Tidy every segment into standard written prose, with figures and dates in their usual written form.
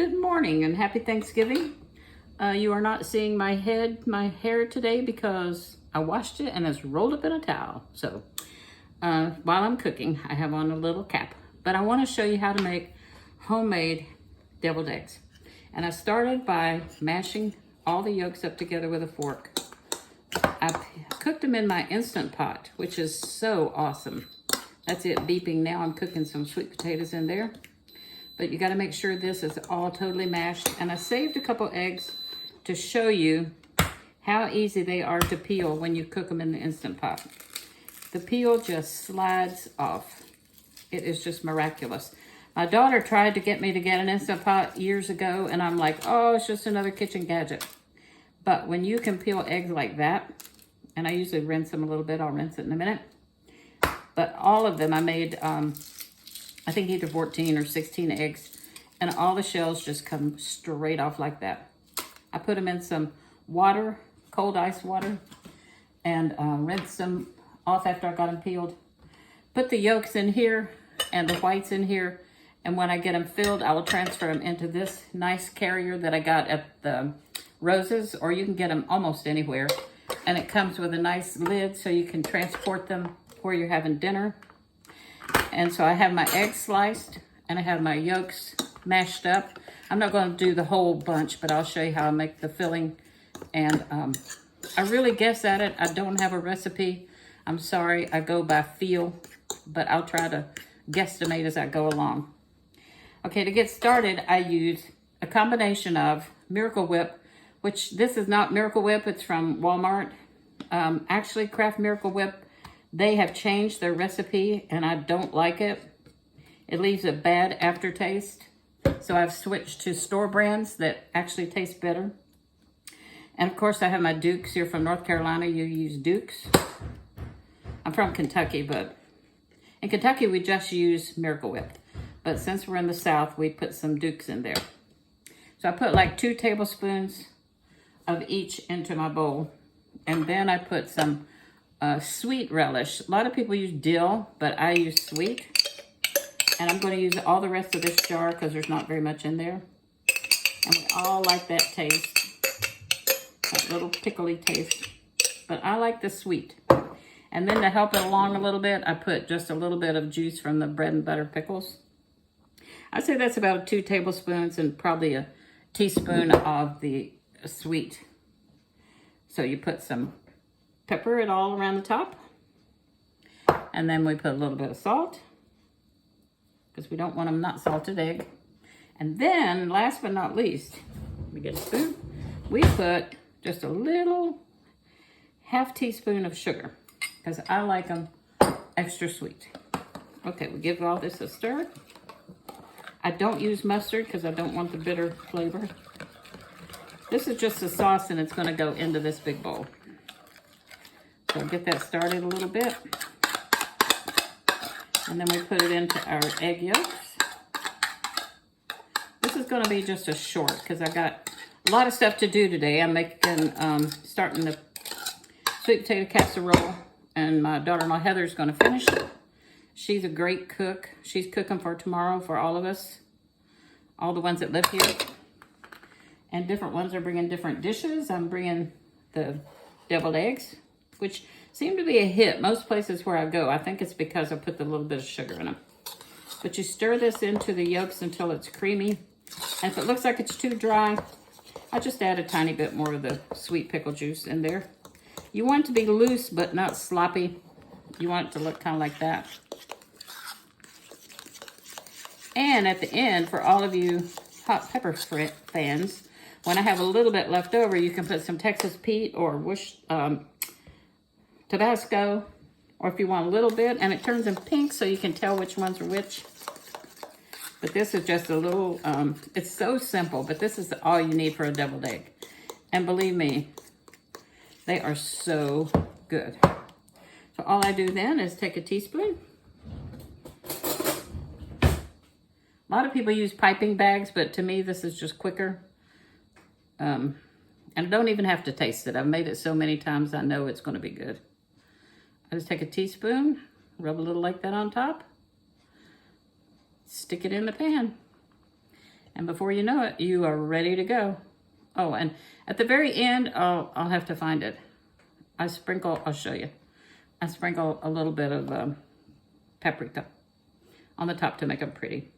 Good morning and happy Thanksgiving. You are not seeing my hair today because I washed it and it's rolled up in a towel. So while I'm cooking, I have on a little cap. But I want to show you how to make homemade deviled eggs. And I started by mashing all the yolks up together with a fork. I cooked them in my Instant Pot, which is so awesome. That's it beeping now. I'm cooking some sweet potatoes in there. But you got to make sure this is all totally mashed. And I saved a couple eggs to show you how easy they are to peel when you cook them in the Instant Pot. The peel just slides off. It is just miraculous. My daughter tried to get me to get an Instant Pot years ago, and I'm like, oh, it's just another kitchen gadget. But when you can peel eggs like that, and I usually rinse them a little bit, I'll rinse it in a minute. But all of them, I made, I think either 14 or 16 eggs, and all the shells just come straight off like that. I put them in some water, cold ice water, and rinsed them off after I got them peeled. Put the yolks in here and the whites in here, and when I get them filled, I will transfer them into this nice carrier that I got at the Roses, or you can get them almost anywhere. And it comes with a nice lid so you can transport them where you're having dinner. And so I have my eggs sliced and I have my yolks mashed up. I'm not going to do the whole bunch, but I'll show you how I make the filling. And I really guess at it. I don't have a recipe. I'm sorry, I go by feel, but I'll try to guesstimate as I go along. Okay, to get started, I use a combination of Miracle Whip, which this is not Miracle Whip, it's from Walmart. Actually, Kraft Miracle Whip, they have changed their recipe and I don't like it. It leaves a bad aftertaste. So I've switched to store brands that actually taste better. And of course I have my Dukes here from North Carolina. You use Dukes. I'm from Kentucky, but in Kentucky we just use Miracle Whip. But since we're in the South, we put some Dukes in there. So I put like 2 tablespoons of each into my bowl. And then I put some sweet relish. A lot of people use dill, but I use sweet. And I'm going to use all the rest of this jar because there's not very much in there. And we all like that taste, that little pickly taste. But I like the sweet. And then to help it along a little bit, I put just a little bit of juice from the bread and butter pickles. I'd say that's about 2 tablespoons and probably a teaspoon of the sweet. So you put some pepper it all around the top. And then we put a little bit of salt, because we don't want them not salted egg. And then, last but not least, let me get a spoon. We put just a little half teaspoon of sugar, because I like them extra sweet. Okay, we give all this a stir. I don't use mustard because I don't want the bitter flavor. This is just a sauce and it's going to go into this big bowl. So get that started a little bit. And then we put it into our egg yolks. This is going to be just a short because I got a lot of stuff to do today. I'm making, starting the sweet potato casserole, and my daughter-in-law Heather's going to finish it. She's a great cook. She's cooking for tomorrow for all of us, all the ones that live here. And different ones are bringing different dishes. I'm bringing the deviled eggs, which seem to be a hit most places where I go. I think it's because I put a little bit of sugar in them. But you stir this into the yolks until it's creamy. And if it looks like it's too dry, I just add a tiny bit more of the sweet pickle juice in there. You want it to be loose but not sloppy. You want it to look kind of like that. And at the end, for all of you hot pepper fans, when I have a little bit left over, you can put some Texas Pete or Tabasco, or if you want a little bit, and it turns them pink so you can tell which ones are which. But this is just a little, it's so simple, but this is all you need for a deviled egg. And believe me, they are so good. So all I do then is take a teaspoon. A lot of people use piping bags, but to me, this is just quicker. And I don't even have to taste it. I've made it so many times, I know it's going to be good. I just take a teaspoon, rub a little like that on top, stick it in the pan. And before you know it, you are ready to go. Oh, and at the very end, I'll have to find it. I'll show you. I sprinkle a little bit of paprika on the top to make them pretty.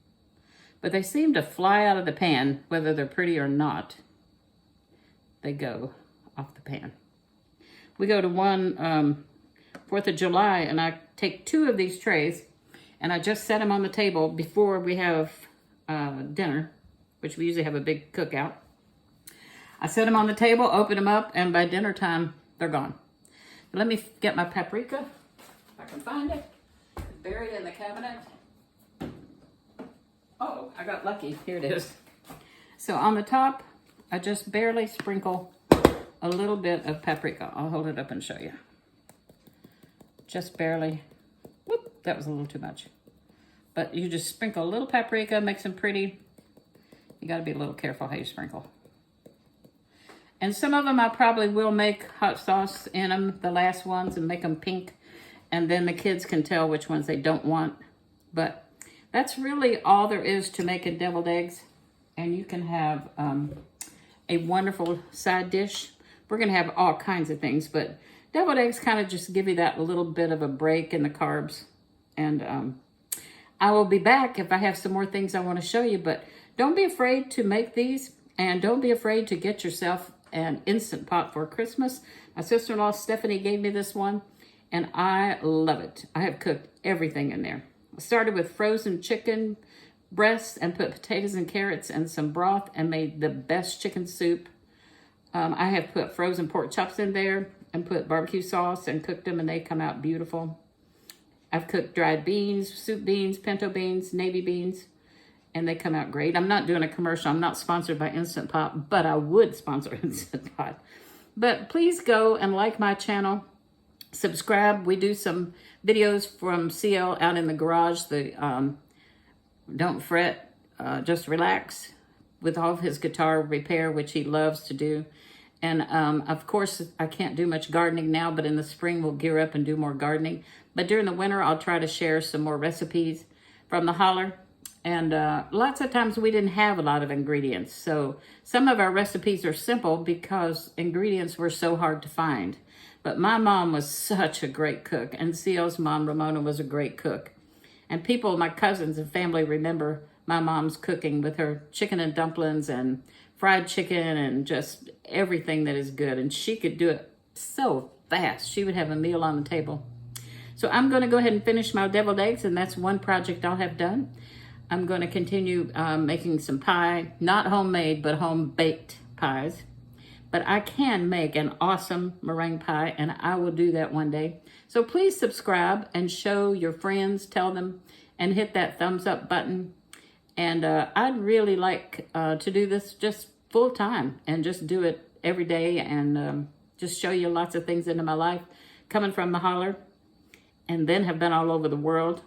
But they seem to fly out of the pan, whether they're pretty or not. They go off the pan. We go to one 4th of July, and I take 2 of these trays, and I just set them on the table before we have dinner, which we usually have a big cookout. I set them on the table, open them up, and by dinner time, they're gone. Let me get my paprika, if I can find it. It's buried in the cabinet. Oh, I got lucky. Here it is. So on the top, I just barely sprinkle a little bit of paprika. I'll hold it up and show you. Just barely. Whoop, that was a little too much. But you just sprinkle a little paprika, makes them pretty. You got to be a little careful how you sprinkle. And some of them I probably will make hot sauce in them, the last ones, and make them pink. And then the kids can tell which ones they don't want. But that's really all there is to making deviled eggs. And you can have a wonderful side dish. We're going to have all kinds of things, but deviled eggs kind of just give you that little bit of a break in the carbs. And I will be back if I have some more things I want to show you, but don't be afraid to make these, and don't be afraid to get yourself an Instant Pot for Christmas. My sister-in-law Stephanie gave me this one, and I love it. I have cooked everything in there. I started with frozen chicken breasts and put potatoes and carrots and some broth and made the best chicken soup. I have put frozen pork chops in there and put barbecue sauce and cooked them, and they come out beautiful. I've cooked dried beans, soup beans, pinto beans, navy beans, and they come out great. I'm not doing a commercial. I'm not sponsored by Instant Pot, but I would sponsor Instant Pot. But please go and like my channel. Subscribe. We do some videos from CL out in the garage. The Don't Fret, Just Relax, with all of his guitar repair, which he loves to do. And of course, I can't do much gardening now, but in the spring we'll gear up and do more gardening. But during the winter, I'll try to share some more recipes from the holler. And lots of times we didn't have a lot of ingredients. So some of our recipes are simple because ingredients were so hard to find. But my mom was such a great cook, and CL's mom, Ramona, was a great cook. And people, my cousins and family, remember my mom's cooking with her chicken and dumplings and fried chicken and just everything that is good. And she could do it so fast. She would have a meal on the table. So I'm going to go ahead and finish my deviled eggs, and that's one project I'll have done. I'm going to continue making some pie, not homemade, but home-baked pies. But I can make an awesome meringue pie, and I will do that one day. So please subscribe and show your friends, tell them, and hit that thumbs up button. And I'd really like to do this just full time and just do it every day and just show you lots of things into my life coming from the holler, and then have been all over the world.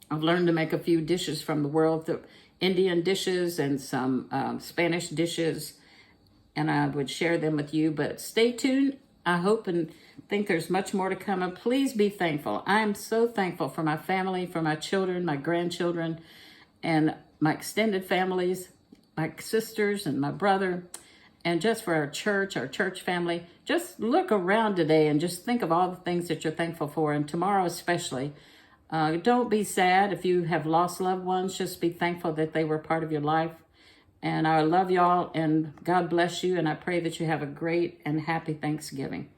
I've learned to make a few dishes from the world, the Indian dishes and some Spanish dishes, and I would share them with you. But stay tuned. I hope and think there's much more to come. And please be thankful. I am so thankful for my family, for my children, my grandchildren, and my extended families, my sisters and my brother, and just for our church family. Just look around today and just think of all the things that you're thankful for, and tomorrow especially. Don't be sad if you have lost loved ones. Just be thankful that they were part of your life. And I love y'all, and God bless you, and I pray that you have a great and happy Thanksgiving.